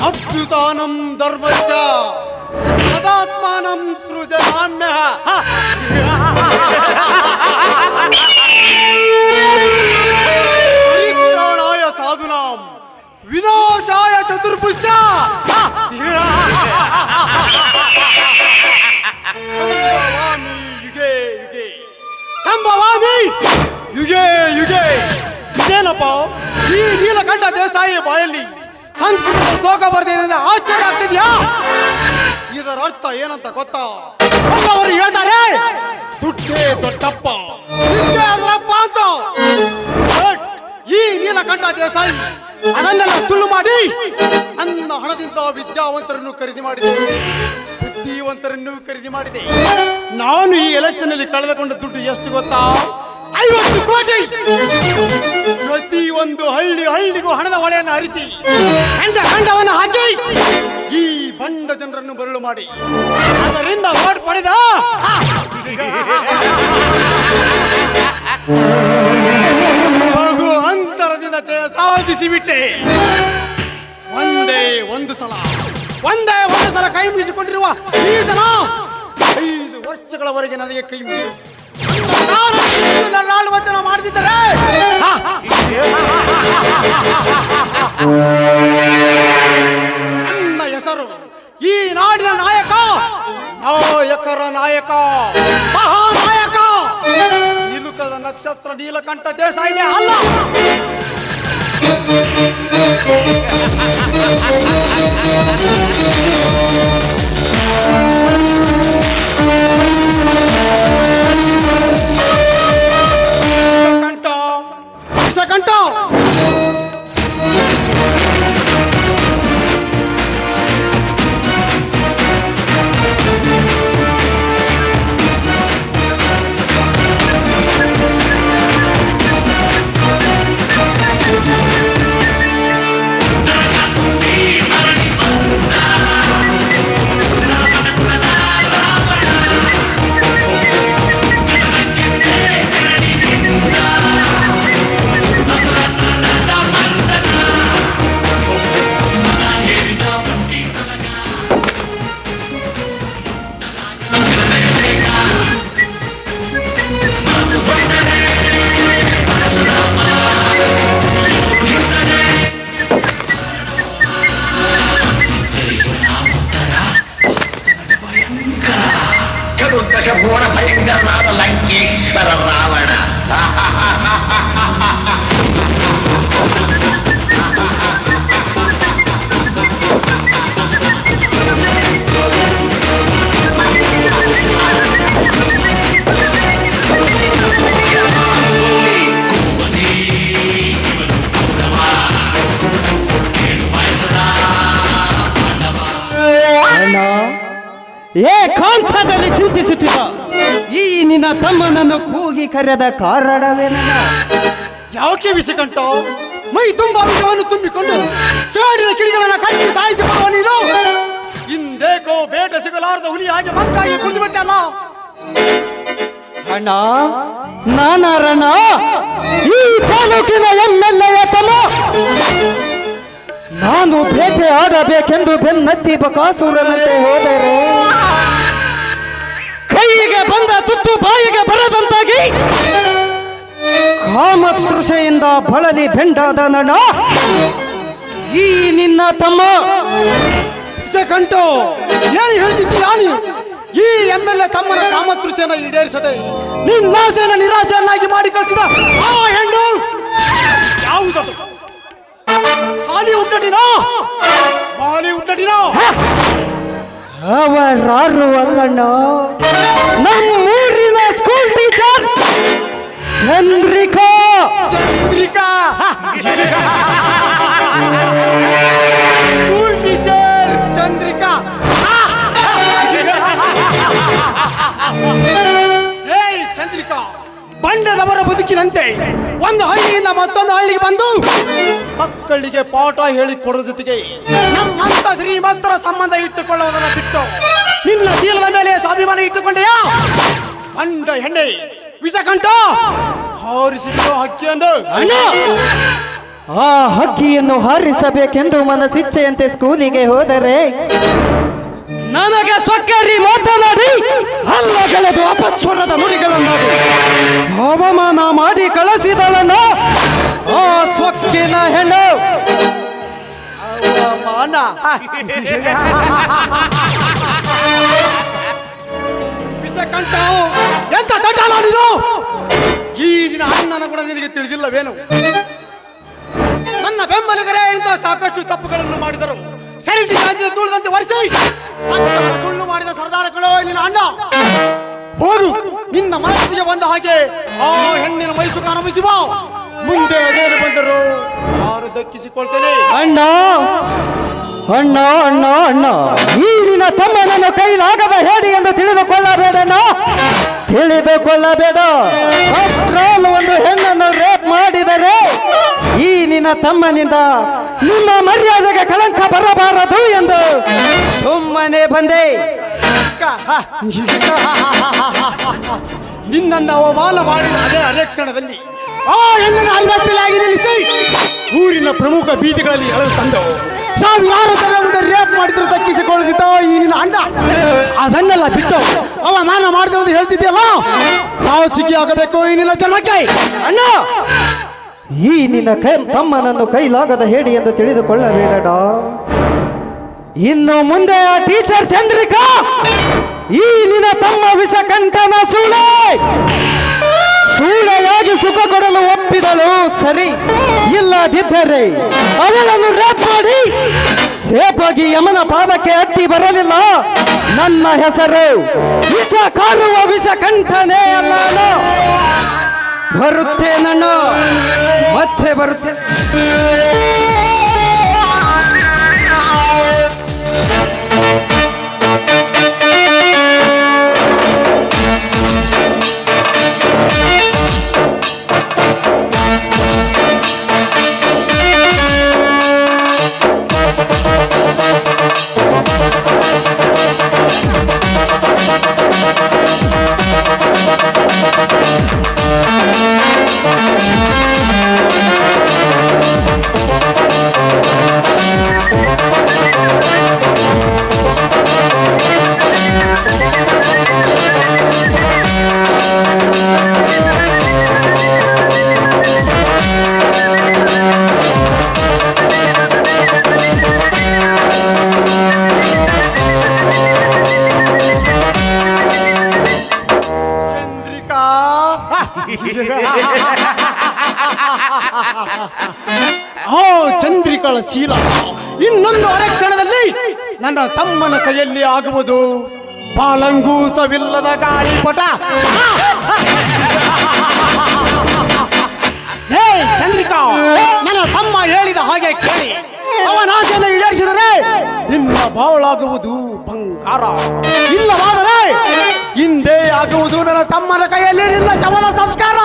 ಅಭ್ಯುತಾನಂ ಧರ್ಮಸ್ಯ ತದಾತ್ಮಾನಂ ಸೃಜನಾಮ್ಯಃ. ಪರಿತ್ರಾಣಾಯ ಸಾಧುನಾಂ ವಿನಾಶಾಯ ಚತುರ್ಭುಜ. ಸಂಭವಾಮಿ ಯುಗೆ ಯುಗೆ. ಇದೇನಪ್ಪ ಈ ನೀಲಕಂಠ ದೇಸಾಯಿ ಬಾಯಲ್ಲಿ ಸಂಸ್ಕೃತ ಶ್ಲೋಕ ಬರ್ದಿದೆ, ಆಶ್ಚರ್ಯ ಆಗ್ತಿದ್ಯಾ? ಇದರ ಅರ್ಥ ಏನಂತ ಗೊತ್ತಾ? ಅವರು ಹೇಳ್ತಾರೆ ದುಡ್ಡೇ ದೊಡ್ಡಪ್ಪ, ವಿದ್ಯೆ ಅದರಪ್ಪ ಅಂತ. ಈ ನೀಲಕಂಠ ದೇಸಾಯಿ ಅದನ್ನೆಲ್ಲ ಸುಳ್ಳು ಮಾಡಿ ನನ್ನ ಹಣದಿಂದ ವಿದ್ಯಾವಂತರನ್ನು ಖರೀದಿ ಮಾಡಿದೆ, ಬುದ್ಧಿವಂತರನ್ನು ಖರೀದಿ ಮಾಡಿದೆ. ನಾನು ಈ ಎಲೆಕ್ಷನ್ ಅಲ್ಲಿ ಕಳೆದುಕೊಂಡ ದುಡ್ಡು ಎಷ್ಟು ಗೊತ್ತಾ? 50 ಕೋಟಿ. ಪ್ರತಿ ಒಂದು ಹಳ್ಳಿಗೂ ಹಣದ ಹೊಳೆಯನ್ನು ಹರಿಸಿ ಖಂಡವನ್ನು ಹಾಕಿ ಈ ಬಂಡ ಜನರನ್ನು ಬರಲು ಮಾಡಿ ಅದರಿಂದ ಓಟ್ ಪಡೆದ ಬಹು ಅಂತರದಿಂದ ಜಯ ಸಾಧಿಸಿಬಿಟ್ಟೆ. ಒಂದೇ ಒಂದು ಸಲ ಕೈ ಮುಗಿಸಿಕೊಂಡಿರುವ ಈ ಜನ 5 ವರ್ಷಗಳವರೆಗೆ ನನಗೆ ಕೈ ಮುಗಿ ನನ್ನಾಳುವಂತೆ ಮಾಡದಿದ್ದರೆ ನನ್ನ ಹೆಸರು ಈ ನಾಡಿನ ನಾಯಕರ ನಾಯಕ, ಮಹಾನಾಯಕ ನಿಲುಕದ ನಕ್ಷತ್ರ ನೀಲಕಂಠ ದೇಸಾಯಿನೇ ಅಲ್ಲ. ವಿಷಕಂಠ ಭುವನ ಭಯಂಕರನಾದ ಲಂಕೇಶ್ವರ ರಾವಣ. ಏಕಾಂತದಲ್ಲಿ ಚಿಂತಿಸುತ್ತಿದ್ದ ಈ ನಿನ್ನ ತಮ್ಮನನ್ನು ಕೂಗಿ ಕರೆದ ಕಾರಣವೇನ? ಯಾಕೆ ವಿಷಕಂಠ ಮೈ ತುಂಬಾ ವಿಷವನ್ನು ತುಂಬಿಕೊಂಡು ಸೇಡಿನ ಕಿಡಿಗಳನ್ನು ಕಟ್ಟಿ ಸಾಯಿಸಿಕೊಳ್ಳುವ ನೀನು ಇಂದೇಕೋ ಬೇಟ ಸಿಗಲಾರದ ಹುಲಿ ಹಾಗೆ ಮಂಕಾಗಿ ಕುಳಿದು ಬಿಟ್ಟಲ್ಲ. ಅಣ್ಣ, ನಾನಾರಣ್ಣ ಈ ತಾಲೂಕಿನ MLA ತಮ್ಮ. ನಾನು ಬೇಟೆ ಆಡಬೇಕೆಂದು ಬೆನ್ನತ್ತಿ ಬಕಾಸುರನಂತೆ ಹೋದರೆ ಕೈಗೆ ಬಂದ ತುತ್ತು ಬಾಯಿಗೆ ಬರದಂತಾಗಿ ಕಾಮತೃಷೆಯಿಂದ ಬಳಲಿ ಬೆಂಡಾದ ನಡ ಈ ನಿನ್ನ ತಮ್ಮ. ವಿಷಕಂಠ ಏನು ಹೇಳ್ತಿದ್ದೀಯ ನೀನು? ಈ MLA ತಮ್ಮನ ಕಾಮತೃಷೆಯನ್ನು ಈಡೇರಿಸದೆ ನಿನ್ನಾಸೆಯನ್ನು ನಿರಾಸೆಯನ್ನಾಗಿ ಮಾಡಿ ಕಳಿಸಿದ ಆ ಹೆಣ್ಣು ಯಾವುದದು? ಹಾಲಿವುಡ್ ನಟಿನೋ? ಅವರಾರು ಅಲ್ಲಣ್ಣ, ನಮ್ಮೂರಿನ school teacher Chandrika. School teacher Chandrika. ಏಯ್ ಚಂದ್ರಿಕಾ, ಬಂಡದವರ ಬದುಕಿನಂತೆ ಒಂದು ಹಳ್ಳಿಯಿಂದ ಮತ್ತೊಂದು ಹಳ್ಳಿಗೆ ಬಂದು ಮಕ್ಕಳಿಗೆ ಪಾಠ ಹೇಳಿಕೊಡೋದ್ರ ಜೊತೆಗೆ ನಮ್ಮಂತ ಶ್ರೀಮಂತರ ಸಂಬಂಧ ಇಟ್ಟುಕೊಳ್ಳುವುದನ್ನು ಬಿಟ್ಟು ನಿನ್ನ ಶೀಲದ ಮೇಲೆ ಸ್ವಾಭಿಮಾನ ಇಟ್ಟುಕೊಂಡೆಯಾ? ಬಂಡ ಹೆಣ್ಣೆ ವಿಷಕಂಠ, ಹಾರಿಸಿ ಬಿಡೋ ಹಕ್ಕಿ ಅಂದು ಆ ಹಕ್ಕಿಯನ್ನು ಹಾರಿಸಬೇಕೆಂದು ಮನಸ್ಸಿಚ್ಛೆಯಂತೆ ಸ್ಕೂಲಿಗೆ ಹೋದರೆ ನನಗೆ ಸೊಕ್ಕರಿ ಮಾತನಾಡಿ ಹಲ್ಲಗಳೆದು ಅಪಸ್ವರದ ನುಡಿಗಳನ್ನಾಡಿ ಅವಮಾನ ಮಾಡಿ ಕಳಿಸಿದಳನ್ನ ಆ ಸೊಕ್ಕಿನ ಹೆಣ್ಣು ಅವಮಾನ ವಿಷಕಂಠ ಎಂತ ದಡ್ಡ ನಾಡಿದು ಈ ನಿನ್ನ ಅಣ್ಣನ ಕೂಡ ನಿನಗೆ ತಿಳಿದಿಲ್ಲವೇನು ನನ್ನ ಬೆಂಬಲಿಗರೇ ಇಂಥ ಸಾಕಷ್ಟು ತಪ್ಪುಗಳನ್ನು ಮಾಡಿದರು ಸರಿಟಿ ಗಾಜಿನ ತುಳಿದಂತೆ ಒರೆಸಿ ಸತ್ತವರ ಸುಳ್ಳು ಮಾಡಿದ ಸರ್ದಾರಗಳು ನಿನ್ನ ಅಣ್ಣ ಹೋಗು ನಿನ್ನ ಮನಸ್ಸಿಗೆ ಬಂದ ಹಾಗೆ ಆ ಹೆಣ್ಣಿನ ಮೈಸೂರು ಆರಂಭಿಸಿ ಬಾ ಮುಂದೆ ಅದೇನು ಬಂದರು ನಾನು ದಕ್ಕಿಸಿಕೊಳ್ತೇನೆ ಅಣ್ಣ ಅಣ್ಣ ಅಣ್ಣ ಅಣ್ಣ ಈ ನಿನ್ನ ತಮ್ಮನನ್ನು ಕೈಲಾಗದ ಹೇಳಿ ಎಂದು ತಿಳಿದುಕೊಳ್ಳಬೇಡಣ್ಣ ತಿಳಿದುಕೊಳ್ಳಬೇಡ ಆಫ್ಟರ್ ಒಂದು ಹೆಣ್ಣನ್ನು ರೇಪ್ ಮಾಡಿದರೆ ಈ ನಿನ್ನ ತಮ್ಮನಿಂದ ನಿಮ್ಮ ಮರ್ಯಾದೆಗೆ ಕಳಂಕ ಬರಬಾರದು ಎಂದು ಸುಮ್ಮನೆ ಬಂದೆ ನಿನ್ನನ್ನು ಅವಮಾನ ಮಾಡಿದ ಅದೇ ಕ್ಷಣದಲ್ಲಿ ಆ ಹೆಣ್ಣನ್ನು ಅರಿವತ್ತಲಾಗಿ ನಿಲ್ಲಿಸಿ ಊರಿನ ಪ್ರಮುಖ ಬೀದಿಗಳಲ್ಲಿ ಎಳೆದು ತಂದವು ಸಾವಿರಾರು ಜನ ಮುಂದೆ ರೇಪ್ ಮಾಡಿದ್ರು ದಕ್ಕಿಸಿಕೊಳ್ಳದಿದ್ದ ಈ ನಿನ್ನ ಅಣ್ಣ ಅದನ್ನೆಲ್ಲ ಬಿಟ್ಟು ಅವಮಾನ ಮಾಡಿದ್ರು ಹೇಳ್ತಿದ್ಯಲ್ಲ ನಾವು ಸಿಕ್ಕಿ ಆಗಬೇಕು ಈ ನಿನ್ನ ಜನಕ್ಕೆ ಅಣ್ಣ ಈ ನಿನ್ನ ತಮ್ಮನನ್ನು ಕೈಲಾಗದ ಹೇಳಿ ಎಂದು ತಿಳಿದುಕೊಳ್ಳಬೇಡ ಇನ್ನು ಮುಂದೆ ಆ ಟೀಚರ್ ಚಂದ್ರಿಕಾ ಈ ನಿನ್ನ ತಮ್ಮ ವಿಷಕಂಠನ ಸೂಳೆಯಾಗಿ ಸುಖ ಕೊಡಲು ಒಪ್ಪಿದಳು ಸರಿ ಇಲ್ಲದಿದ್ದರೆ ಅವಳನ್ನು ರೇಪ್ ಮಾಡಿ ಸೇಪಾಗಿ ಯಮನ ಪಾದಕ್ಕೆ ಅಟ್ಟಿ ಬರಲಿಲ್ಲ ನನ್ನ ಹೆಸರು ವಿಷ ಕಾರುವ ವಿಷಕಂಠನೇ ಅಲ್ಲ ಬರುತ್ತೆ ನನ್ನ ಮತ್ತೆ ಬರುತ್ತೆ ಚಂದ್ರಿಕಳ ಶೀಲ ಇನ್ನೊಂದು ಅರಕ್ಷಣದಲ್ಲಿ ನನ್ನ ತಮ್ಮನ ಕೈಯಲ್ಲಿ ಆಗುವುದು ಬಾಲಂಗೂಸವಿಲ್ಲದ ಗಾಳಿಪಟ ಹೇ ಚಂದ್ರಿಕಾ ನನ್ನ ತಮ್ಮ ಹೇಳಿದ ಹಾಗೆ ಕೇಳಿ ಅವನ ಆಸೆಯನ್ನು ಈಡೇರಿಸಿದರೆ ನಿನ್ನ ಬಾವಳಾಗುವುದು ಬಂಗಾರ ಇಲ್ಲವಾದರೆ ಹಿಂದೆ ಆಗುವುದು ನನ್ನ ತಮ್ಮನ ಕೈಯಲ್ಲಿ ನಿನ್ನ ಶವದ ಸಂಸ್ಕಾರ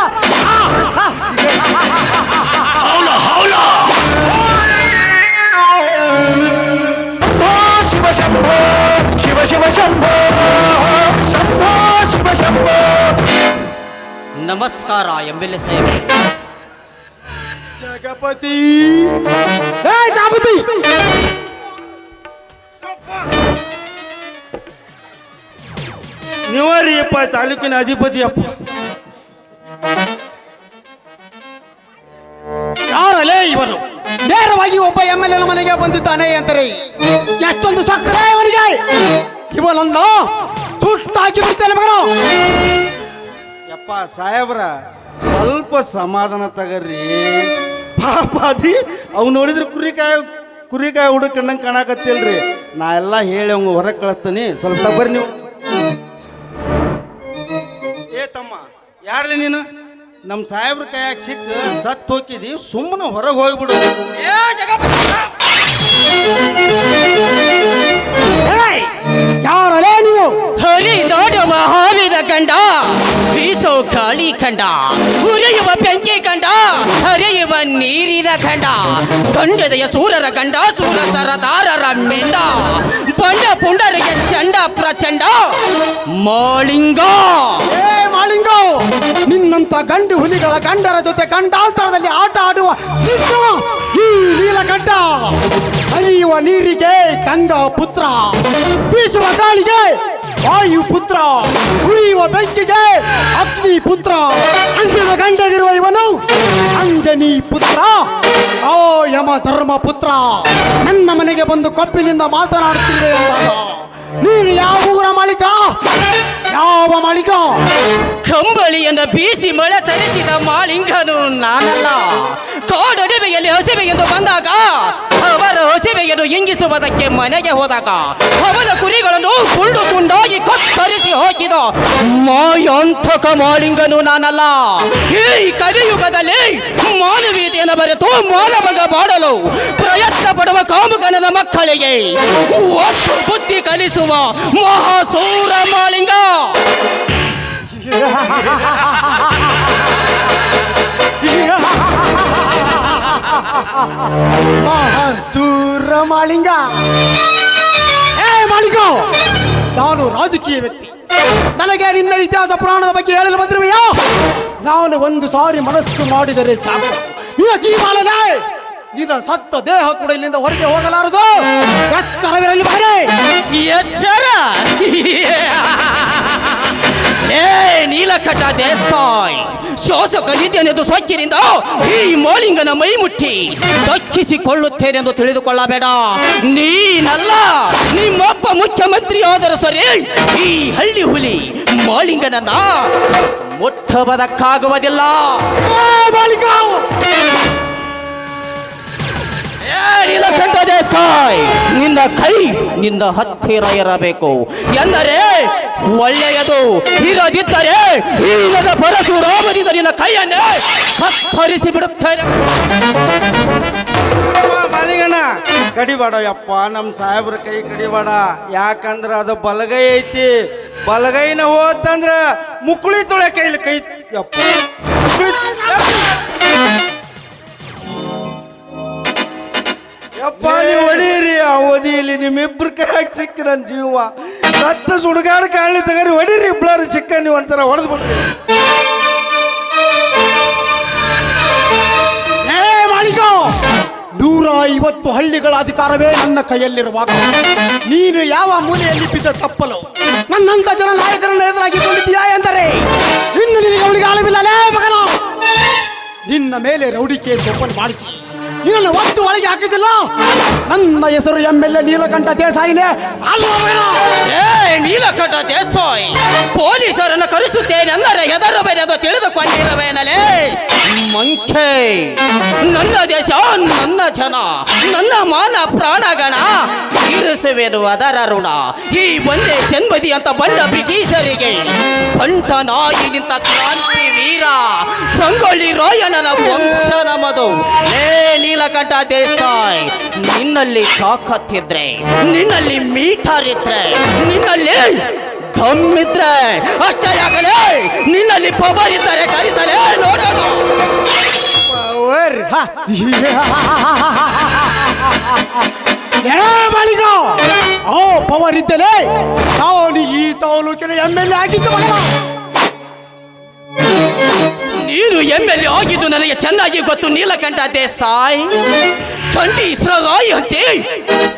ಶಿವ ಶಂಭೋ ಶಿವ ಶಿವ ಶಂಭೋ ಶಂಭೋ ಶಿವ ಶಂಭೋ. ನಮಸ್ಕಾರ ಎಂಬೆಲ್ಲೆ ಸಾಹೇಬ್. ಜಗಪತಿ ಹೇ ಜಗಪತಿ ನೀವರಿಯಪ್ಪ ತಾಲೂಕಿನ ಅಧಿಪತಿಯಪ್ಪ. ಯಾರಲೇ ಇವನು ನೇರವಾಗಿ ಒಬ್ಬ MLA ಮನೆಗೆ ಬಂದಿದ್ದಾನೆ ಅಂತಾರೆ ಎಷ್ಟೊಂದು ಸಕ್ಕರೆ ಇವನಿಗೆ ಇವನನ್ನ ಸುಟ್ಟಾಕಿ ಬಿಡ್ತೇನೆ ಮಗನು. ಯಪ್ಪ ಸಾಹೇಬ್ರ ಸ್ವಲ್ಪ ಸಮಾಧಾನ ತಗರ್ರಿ. ಪಾಪಾದಿ ಅವ್ ನೋಡಿದ್ರೆ ಕುರಿಕಾಯಿ ಹುಡುಕಂಡಂಗೆ ಕಾಣಕತ್ತಿಲ್ರಿ. ನಾ ಎಲ್ಲ ಹೇಳಿ ಅವಂಗ ಹೊರಗೆ ಕಳಿಸ್ತೀನಿ, ಸ್ವಲ್ಪ ಬರ್ರಿ ನೀವು. ಏ ತಮ್ಮ ಯಾರ್ಲಿ ನೀನು? ನಮ್ಮ ಸಾಹೇಬ್ರ ಕೈಯಾಗ ಸಿಕ್ಕ ಸತ್ತು ಹೋಗಿದಿ, ಸುಮ್ಮನೆ ಹೊರಗೆ ಹೋಗ್ಬಿಡು. ಯಾರಲೇ ನೀವು? ಹರಿದೋಡ ಮಹಾವೀರ ಕಂಡ ಬೀಸೋ ಗಾಳಿ ಕಂಡ ಉರಿಯುವ ಬೆಂಕಿ ಕಂಡ ಹರಿಯುವ ನೀರಿನ ಕಂಡ ಗಂಡದೆಯ ಸೂರರ ಕಂಡ ಸೂರ ಸರದಾರರ ಮೆಂಡ ಬಂಡ ಪುಂಡರಿಗೆ ಚಂಡ ಪ್ರಚಂಡ ಮಾಳಿಂಗ. ಮಾಳಿಂಗ ನಿನ್ನಂತ ಗಂಡು ಹುಲಿಗಳ ಗಂಡರ ಜೊತೆ ಗಂಡಾಂತರದಲ್ಲಿ ಆಟ ಆಡುವ ಮಾಡುವ ನಿತ್ಯ ಈ ನೀಲಕಂಠ. ಹರಿಯುವ ನೀರಿಗೆ ಗಂಗಾ ಪುತ್ರ, ಬೀಸುವ ಗಾಳಿಗೆ ವಾಯು ಪುತ್ರ, ಉಳಿಯುವ ಬೆಂಕಿಗೆ ಅಗ್ನಿ ಪುತ್ರ, ಅಂಜನ ಗಂಡಗಿರುವ ಇವನು ಅಂಜನಿ ಪುತ್ರ. ಓ ಯಮ ಧರ್ಮ ಪುತ್ರ, ನನ್ನ ಮನೆಗೆ ಬಂದು ಕಪ್ಪಿನಿಂದ ಮಾತನಾಡುತ್ತಿದೆ ಅಂದಾಗ ನೀನು ಯಾವ ಊರ ಮಾಲೀಕ? ಯಾವ ಮಾಲೀಕ? ಕಂಬಳಿಯಿಂದ ಬೀಸಿ ಮಳೆ ತರಿಸಿದ ಮಾಳಿಂಗನು ನಾನಲ್ಲ. ಕಾಡಡಿವೆಯಲ್ಲಿ ಹಸಿವೆ ಎಂದು ಬಂದಾಗ ಅವರ ಹಸಿವೆಯನ್ನು ಇಂಗಿಸುವುದಕ್ಕೆ ಮನೆಗೆ ಹೋದಾಗ ಅವನ ಕುರಿಗಳನ್ನು ಕುಂಡು ಕುಂಡಾಗಿ ಕತ್ತರಿಸಿ ಹೋಗಿದ ಮಾಯಾಂತಕ ಮಾಳಿಂಗನು ನಾನಲ್ಲ. ಈ ಕಲಿಯುಗದಲ್ಲಿ ಮಾನವೀಯತೆಯನ್ನು ಬರೆತು ಮಾನವಗ ಮಾಡಲು ಪ್ರಯತ್ನ ಪಡುವ ಕಾಮುಕನ ಮಕ್ಕಳಿಗೆ ಒತ್ತು ಬುದ್ಧಿ ಕಲಿಸುವ ಮಹಾಸೂರ ಮಾಳಿಂಗ. ಮಹಾಸೂರ ಮಾಳಿಂಗ. ಏ ಮಾಳಿಂಗ, ನಾನು ರಾಜಕೀಯ ವ್ಯಕ್ತಿ. ನನಗೆ ನಿನ್ನ ಇತಿಹಾಸ ಪುರಾಣದ ಬಗ್ಗೆ ಹೇಳಲು ಬಂದಿರುವೆಯಾ? ನಾನು ಒಂದು ಸಾರಿ ಮನಸ್ಸು ಮಾಡಿದರೆ ಸಾಕು, ನಿನ್ನ ಜೀವನನೇ ನಿನ್ನ ಸತ್ತ ದೇಹ ಕೂಡ ಇಲ್ಲಿಂದ ಹೊರಗೆ ಹೋಗಲಾರದು. ಎಚ್ಚರವಿರಲಿ ಮಗನೇ, ಎಚ್ಚರ. ಏ ನೀಲಕಂಠ ದೇಸಾಯಿ, ಶಾಸಕನಿದ್ದೇನೆಂದು ಸ್ವಚ್ಛರಿಂದ ಈ ಮಾಳಿಂಗನ ಮೈ ಮುಟ್ಟಿ ದಕ್ಕಿಸಿಕೊಳ್ಳುತ್ತೇನೆಂದು ತಿಳಿದುಕೊಳ್ಳಬೇಡ. ನೀನಲ್ಲ, ನಿಮ್ಮಪ್ಪ ಮುಖ್ಯಮಂತ್ರಿ ಆದರೂ ಸರಿ ಈ ಹಳ್ಳಿ ಹುಲಿ ಮಾಳಿಂಗನನ್ನ ಮುಟ್ಟುವುದಕ್ಕಾಗುವುದಿಲ್ಲ. ನೀಲಕಂಠ ದೇಸಾಯಿ, ನಿನ್ನ ಕೈ ನಿನ್ನ ಹತ್ತಿರ ಇರಬೇಕು ಎಂದರೆ ಒಳ್ಳೆಯದು. ಇರದಿದ್ದರೆ ಈ ನನ್ನ ಪರಶುರಾಮನಿಂದ ನಿನ್ನ ಕೈಯನ್ನೇ ಕತ್ತರಿಸಿ ಬಿಡುತ್ತೇನೆ. ಮಾಲಿಗಣ್ಣ ಕಡಿಬೇಡ ಯಪ್ಪ, ನಮ್ಮ ಸಾಹೇಬ್ರ ಕೈ ಕಡಿಬೇಡ. ಯಾಕಂದ್ರ ಅದು ಬಲಗೈ ಐತಿ. ಬಲಗೈನ ಹೋತಂದ್ರ ಮುಕುಳಿ ತೊಳೆ ಕೈಲಿ ಕೈ ಯಪ್ಪ. ಯಪ್ಪ ನೀವು ಹೊಡೀರಿ. ಆ ಓದಿಯಲ್ಲಿ ನಿಮ್ಮಿಬ್ರ ಕೈ ಹಾಕಿ ಸಿಕ್ಕಿ ನನ್ನ ಜೀವ ಸತ್ತ ಸುಡುಗಾಡ ಕಾಣಲಿ ತಗರಿ ಹೊಡೀರಿ. ಇಬ್ಬರು ಸಿಕ್ಕ ನೀವು ಒಂದ್ಸಲ ಹೊಡೆದು ಬಿಡ್ರಿ. ಏ ಮಾಳಿಕ, 150 ಹಳ್ಳಿಗಳ ಅಧಿಕಾರವೇ ನನ್ನ ಕೈಯಲ್ಲಿರುವಾಗ ನೀನು ಯಾವ ಮೂಲೆಯಲ್ಲಿ ಬಿದ್ದ ತಪ್ಪಲು ನನ್ನಂತ ಜನ ನಾಯಕರನ್ನು ಎದುರಾಗಿಕೊಂಡಿದ್ದೀಯಾ ಎಂದರೆ ನಿನಗೆ ಅವಳಿಗೆ ಆಲವಿಲ್ಲಲೇ ಮಗನ. ನಿನ್ನ ಮೇಲೆ ರೌಡಿ ಕೇಸ್ ಓಪನ್ ಮಾಡಿಸಿ ನಿನ್ನನ್ನು ಒತ್ತು ಒಳಗೆ ಹಾಕಿದಿಲ್ಲ. ನನ್ನ ಹೆಸರು MLA ನೀಲಕಂಠ ದೇಸಾಯಿನೇ ಅಲ್ವೇನೋ? ಏ ನೀಲಕಂಠ ದೇಸಾಯಿ, ಪೊಲೀಸರನ್ನು ಕರೆಸುತ್ತೇನೆ ಅಂದರೆ ಹೆದರಬೇನೆಂದು ತಿಳಿದುಕೊಂಡಿರಬೇನಲೇ ಮಂಕೆ. ನನ್ನ ದೇಶ, ನನ್ನ ಜನ, ನನ್ನ ಮಾನ ಪ್ರಾಣಗಣ ತೀರಿಸುವೆನು ಅದರ ಋಣ. ಈ ಒಂದೇ ಜನ್ಮದಿ ಅಂತ ಬಂದ ಬ್ರಿಟಿಷರಿಗೆ ಬಂಟನಾಗಿ ನಿಂತ ಕ್ರಾಂತಿ ವೀರ ಸಂಗೊಳ್ಳಿ ರಾಯಣ್ಣನ ವಂಶ ನಮ್ಮದು. ಏ ನೀಲಕಂಠ ದೇಸಾಯಿ, ನಿನ್ನಲ್ಲಿ ತಾಕತ್ತಿದ್ರೆ, ನಿನ್ನಲ್ಲಿ ಮೀಟರ್ ಇದ್ರೆ, ನಿನ್ನಲ್ಲಿ ದಮ್ಮಿದ್ರೆ ಅಷ್ಟೇ ಆಗಲೇ. ನಿನ್ನಲ್ಲಿ ಪವರ್ ಇದ್ದರೆ ಕರೆಸಲೇ ನೋಡೋಣ. ಏ ಮಾಳಿಕ, ಓ ಪವರ್ ಇದ್ದಲೇ ನಾನು ಈ ತಾಲೂಕಿನ MLA ಆಗಿದ್ದು ಮಗ. ನೀನು MLA ಆಗಿದ್ದು ನನಗೆ ಚೆನ್ನಾಗಿ ಗೊತ್ತು ನೀಲಕಂಠ ದೇಸಾಯಿ. ಚಂಡಿ ಸರಾಯಿ ಹಂಚಿ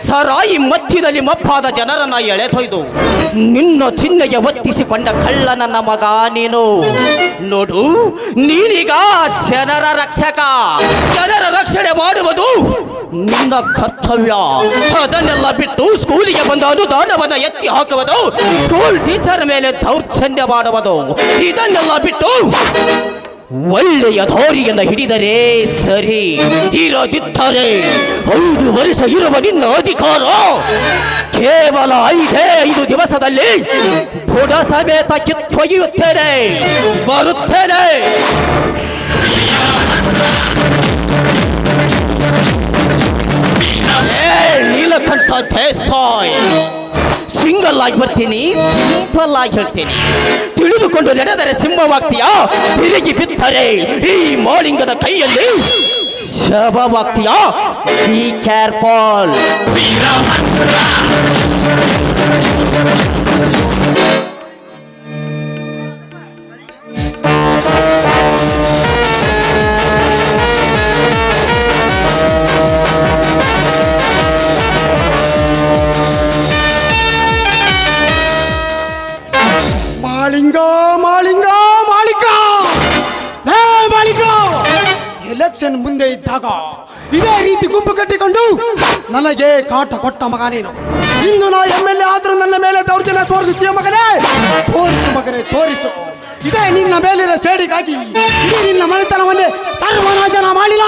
ಸರಾಯಿ ಮಧ್ಯದಲ್ಲಿ ಮಪ್ಪಾದ ಜನರನ್ನ ಎಳೆದೊಯ್ದು ನಿನ್ನ ಚಿಹ್ನೆಗೆ ಒತ್ತಿಸಿಕೊಂಡ ಕಳ್ಳ ನನ್ನ ಮಗ ನೀನು. ನೋಡು, ನೀನೀಗ ಜನರ ರಕ್ಷಕ. ಜನರ ರಕ್ಷಣೆ ಮಾಡುವುದು ನಿನ್ನ ಕರ್ತವ್ಯ. ಅದನ್ನೆಲ್ಲ ಬಿಟ್ಟು ಸ್ಕೂಲಿಗೆ ಬಂದ ಅನುದಾನವನ್ನ ಎತ್ತಿ ಹಾಕುವುದು, ಸ್ಕೂಲ್ ಟೀಚರ್ ಮೇಲೆ ದೌರ್ಜನ್ಯ ಮಾಡುವುದು, ಇದನ್ನೆಲ್ಲ ಬಿಟ್ಟು ಒಳ್ಳೆಯ ದಾರಿಯನ್ನು ಹಿಡಿದರೆ ಸರಿ. ಇರದಿದ್ದರೆ 5 ವರ್ಷ ಇರುವ ನಿನ್ನ ಅಧಿಕಾರ ಕೇವಲ 5 ದಿವಸದಲ್ಲಿ ಬುಡ ಸಮೇತ ಕಿತ್ತೊಯ್ಯುತ್ತೇನೆ. ಬರುತ್ತೇನೆ. ನೀಲಕಂಠ ದೇಸಾಯಿ, ಸಿಂಗಲ್ ಆಗಿ ಬರ್ತೀನಿ, ಸಿಂಪಲ್ ಆಗಿ ಹೇಳ್ತೀನಿ. ತಿಳಿದುಕೊಂಡು ನಡೆದರೆ ಸಿಂಹವಾಗ್ತೀಯಾ, ತಿರುಗಿ ಬಿದ್ದರೆ ಈ ಮಾಳಿಂಗನ ಕೈಯಲ್ಲಿ ಶವವಾಗ್ತೀಯಾ. Be careful. ಯಕ್ಷನ್ ಮುಂದೆ ಇದ್ದಾಗ ಇದೇ ರೀತಿ ಗುಂಪು ಕಟ್ಟಿಕೊಂಡು ನನಗೆ ಕಾಟ ಕೊಟ್ಟ ಮಗ ನೀನು. ಇಂದು ನಾ MLA ಆದ್ರೂ ನನ್ನ ಮೇಲೆ ದೌರ್ಜನ್ಯ ತೋರಿಸುತ್ತೀಯ ಮಗನೇ? ತೋರಿಸು ಮಗನೇ, ತೋರಿಸು. ಇದೇ ನಿನ್ನ ಮೇಲಿನ ಸೇಡಿಗಾಗಿ ಇಡೀ ನಿನ್ನ ಮನೆತನವನ್ನೇ ಸರ್ವನಾಶನ ಮಾಡಿಲ್ಲ.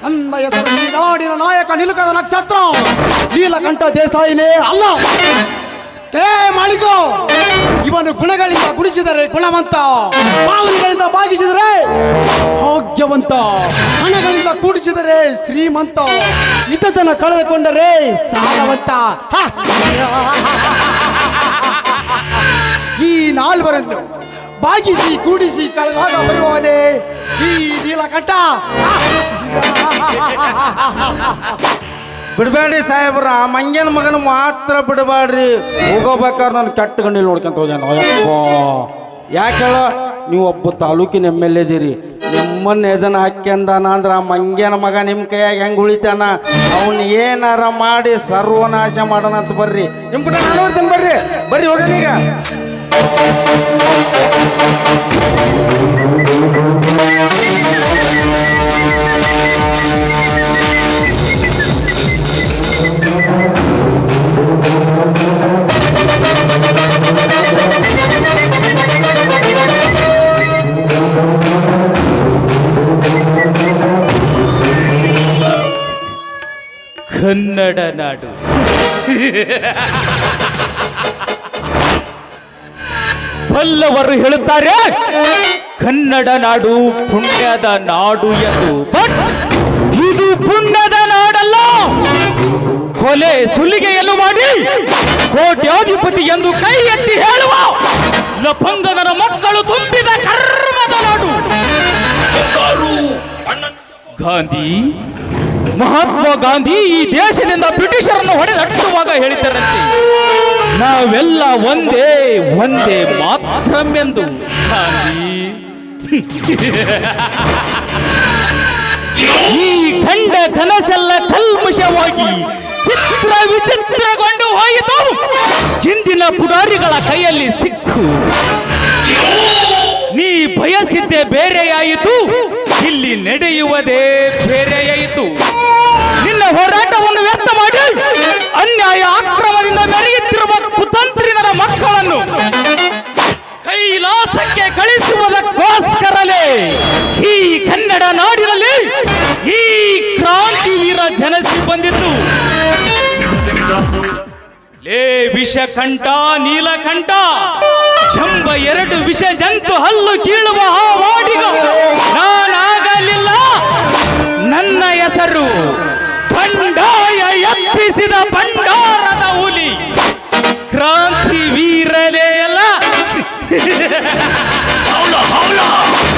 ನನ್ನ ಹೆಸರು ಈ ನಾಡಿನ ನಾಯಕ ನಿಲುಕದ ನಕ್ಷತ್ರ ನೀಲಕಂಠ ದೇಸಾಯಿನೇ ಅಲ್ಲ. ಮಾಳಿಕೋ, ಇವನು ಗುಣಗಳಿಂದ ಗುಣಿಸಿದರೆ ಗುಣವಂತ, ಭಾವನೆಗಳಿಂದ ಭಾಗಿಸಿದರೆ ಭಾಗ್ಯವಂತ, ಹಣಗಳಿಂದ ಕೂಡಿಸಿದರೆ ಶ್ರೀಮಂತ, ಹಿತತನ ಕಳೆದುಕೊಂಡರೆ ಸಾಲವಂತ. ಈ ನಾಲ್ವರನ್ನು ಭಾಗಿಸಿ ಕೂಡಿಸಿ ಕಳೆದಾಗ ಬರುವವನೇ ಈ ನೀಲಕಂಠ. ಬಿಡಬೇಡ್ರಿ ಸಾಹೇಬ್ರ, ಆ ಮಂಗ್ಯನ ಮಗನ ಮಾತ್ರ ಬಿಡಬೇಡ್ರಿ. ಹೋಗೋಬೇಕಾದ್ರೆ ನಾನು ಕೆಟ್ಟ ಗಂಡಿಲ್ ನೋಡ್ಕೊಂತ ಹೋಗ್ಯಾನ. ಅಯ್ಯಪ್ಪ, ಯಾಕೆ ಹೇಳೋ, ನೀವು ಒಬ್ಬ ತಾಲೂಕಿನ MLA ಇದೀರಿ. ನಿಮ್ಮನ್ನ ಎದನ್ನ ಹಾಕ್ಯಂದಾನ ಅಂದ್ರೆ ಆ ಮಂಗ್ಯನ ಮಗ ನಿಮ್ಮ ಕೈಯಾಗ ಹೆಂಗೆ ಉಳಿತಾನ? ಅವನು ಏನಾರ ಮಾಡಿ ಸರ್ವನಾಶ ಮಾಡೋಣ ಅಂತ ಬರ್ರಿ. ನಿಮ್ಮ ಕಡೆ ನಾನು ನೋಡ್ತೇನೆ, ಬರ್ರಿ ಬರ್ರಿ ಹೋಗನೀಗ. ಕನ್ನಡ ನಾಡು ಬಲ್ಲವರು ಹೇಳುತ್ತಾರೆ ಕನ್ನಡ ನಾಡು ಪುಣ್ಯದ ನಾಡು ಎಂದು. ಬಟ್ ಇದು ಪುಣ್ಯದ ನಾಡಲ್ಲ. ಕೊಲೆ ಸುಲಿಗೆಯನ್ನು ಮಾಡಿ ಕೋಟ್ಯಾಧಿಪತಿ ಎಂದು ಕೈ ಎತ್ತಿ ಹೇಳುವ ಲಫಂಗನ ಮಕ್ಕಳು ತುಂಬಿದ ಕರ್ಮದ ನಾಡು. ಗಾಂಧಿ, ಮಹಾತ್ಮ ಗಾಂಧಿ ಈ ದೇಶದಿಂದ ಬ್ರಿಟಿಷರನ್ನು ಹೊಡೆದಟ್ಟುವಾಗ ಹೇಳಿದ್ದರಂತೆ, ನಾವೆಲ್ಲ ಒಂದೇ ಒಂದೇ ಮಾತ್ರಮೆಂದು. ಗಾಂಧಿ ಈ ಕಂಡ ಕನಸೆಲ್ಲ ಕಲ್ಮಶವಾಗಿ ಚಿತ್ರ ವಿಚಿತ್ರಗೊಂಡು ಹೋಯಿತು. ಹಿಂದಿನ ಪುಡಾರಿಗಳ ಕೈಯಲ್ಲಿ ಸಿಕ್ಕು ನೀ ಬಯಸಿದ್ದೆ ಬೇರೆಯಾಯಿತು, ಇಲ್ಲಿ ನಡೆಯುವುದೇ ಬೇರೆಯಾಯಿತು. ನಿನ್ನ ಹೋರಾಟವನ್ನು ವ್ಯಕ್ತ ಮಾಡಿ ಅನ್ಯಾಯ ಅಕ್ರಮದಿಂದ ಮೆರೆಯುತ್ತಿರುವ ಕುತಂತ್ರಿಗಳ ಮಕ್ಕಳನ್ನು ಕೈಲಾಸಕ್ಕೆ ಕಳಿಸುವುದಕ್ಕೋಸ್ಕರಲೇ ಈ ಕನ್ನಡ ನಾಡಿನಲ್ಲಿ ಈ ಕ್ರಾಂತಿ ವೀರ ಜನಸಿ ಬಂದಿತ್ತು. ಲೇ ವಿಷಕಂಠ, ನೀಲಕಂಠ ಎಂಬ ಎರಡು ವಿಷ ಜಂತು ಹಲ್ಲು ಕೀಳುವ ಆ ವಾಡಿಗ ನಾನಾಗಲಿಲ್ಲ. ನನ್ನ ಹೆಸರು ಬಂಡಾಯ ಎಪ್ಪಿಸಿದ ಬಂಡ